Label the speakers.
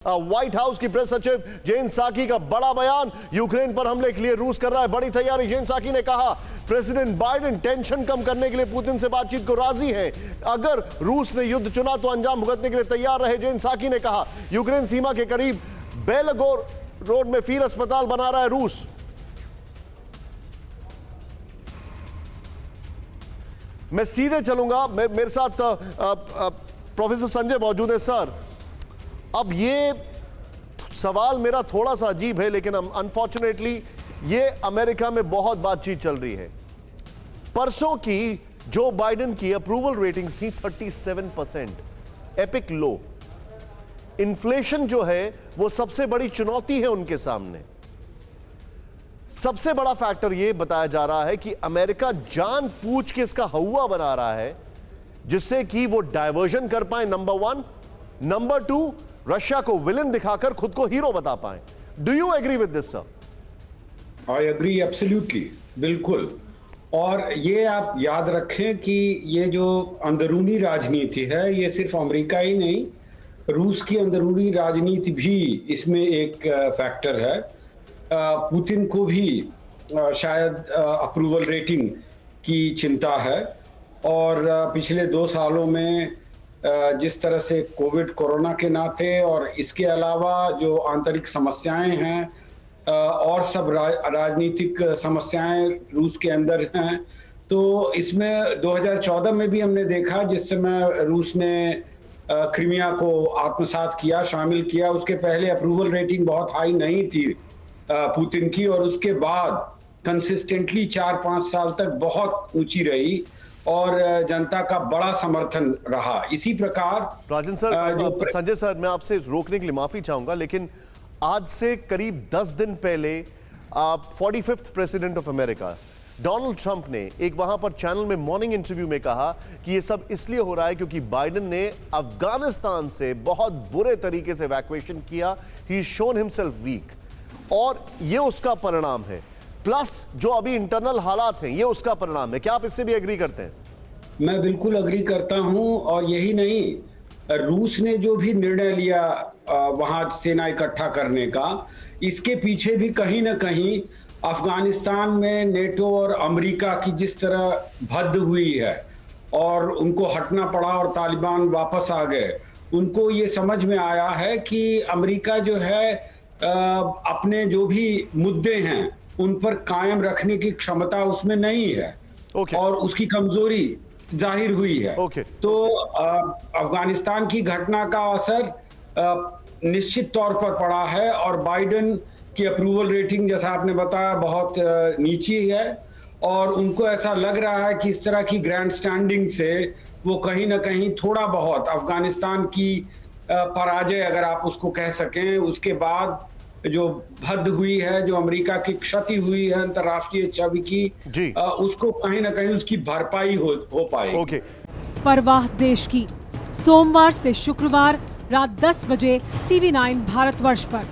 Speaker 1: White house की press सचिव जेन साकी का बड़ा बयान, यूक्रेन पर हमले के लिए रूस कर रहा है बड़ी तैयारी। जेन साकी ने कहा प्रेसिडेंट बाइडेन टेंशन कम करने के लिए पुतिन से बातचीत को राजी हैं। अगर रूस ने युद्ध चुना तो अंजाम भुगतने के लिए तैयार रहे। जेन साकी ने कहा यूक्रेन सीमा के करीब बेलगोर रोड में फील्ड अस्पताल बना रहा है रूस। मैं सीधे चलूंगा, मेरे साथ प्रोफेसर संजय मौजूद है। सर, अब ये सवाल मेरा थोड़ा सा अजीब है, लेकिन अनफॉर्चुनेटली ये अमेरिका में बहुत बातचीत चल रही है। परसों की जो बाइडेन की अप्रूवल रेटिंग्स थी 37%, एपिक लो। इन्फ्लेशन जो है वो सबसे बड़ी चुनौती है उनके सामने। सबसे बड़ा फैक्टर ये बताया जा रहा है कि अमेरिका जानबूझ के इसका हवा बना रहा है जिससे कि वो डायवर्जन कर पाए, number one. Number two, Russia को विलन दिखाकर खुद को हीरो बता पाए। Do you agree with this sir?
Speaker 2: I agree absolutely, बिल्कुल। और ये आप याद रखें कि ये जो अंदरूनी राजनीति है ये सिर्फ अमेरिका ही नहीं, रूस की अंदरूनी राजनीति भी इसमें एक फैक्टर है। पुतिन को भी शायद अप्रूवल रेटिंग की चिंता है। और पिछले 2 सालों में जिस तरह से कोविड कोरोना के नाते और इसके अलावा जो आंतरिक समस्याएं हैं और सब राजनीतिक समस्याएं रूस के अंदर हैं, तो इसमें 2014 में भी हमने देखा जिस समय रूस ने क्रीमिया को आत्मसात किया, शामिल किया। उसके पहले अप्रूवल रेटिंग बहुत हाई नहीं थी पुतिन की, और उसके बाद कंसिस्टेंटली 4-5 साल तक बहुत ऊंची रही और जनता का बड़ा समर्थन रहा। इसी प्रकार
Speaker 1: राजन सर, संजय सर, मैं आपसे रोकने के लिए माफी चाहूंगा, लेकिन आज से करीब 10 दिन पहले 45th president of America Donald Trump ने एक वहां पर चैनल में मॉर्निंग इंटरव्यू में कहा कि यह सब इसलिए हो रहा है क्योंकि बाइडेन ने अफगानिस्तान से बहुत बुरे तरीके से इवैक्यूएशन किया। ही शोन हिमसेल्फ वीक, और यह उसका परिणाम है। प्लस जो अभी इंटरनल हालात हैं ये उसका परिणाम है। क्या आप इससे भी एग्री करते हैं?
Speaker 2: मैं बिल्कुल एग्री करता हूं। और यही नहीं, रूस ने जो भी निर्णय लिया वहां सेना इकट्ठा करने का, इसके पीछे भी कहीं ना कहीं अफगानिस्तान में नेटो और अमेरिका की जिस तरह भद्द हुई है और उनको हटना पड़ा और तालिबान वापस आ गए, उनको ये समझ में आया है कि अमेरिका जो है अपने जो भी मुद्दे हैं उन पर कायम रखने की क्षमता उसमें नहीं है। और उसकी कमजोरी जाहिर हुई है। तो अफगानिस्तान की घटना का असर निश्चित तौर पर पड़ा है, और बाइडेन की अप्रूवल रेटिंग जैसा आपने बताया बहुत नीची है, और उनको ऐसा लग रहा है कि इस तरह की ग्रैंड स्टैंडिंग से वो कहीं ना कहीं थोड़ा बहुत अफगानिस्तान की पराजय, अगर आप उसको कह सकें, उसके बाद जो भद्द हुई है, जो अमेरिका की क्षति हुई है अंतर्राष्ट्रीय छवि की, उसको कहीं ना कहीं उसकी भरपाई हो पाए।
Speaker 3: परवाह देश की, सोमवार से शुक्रवार रात 10 बजे TV9 भारतवर्ष पर।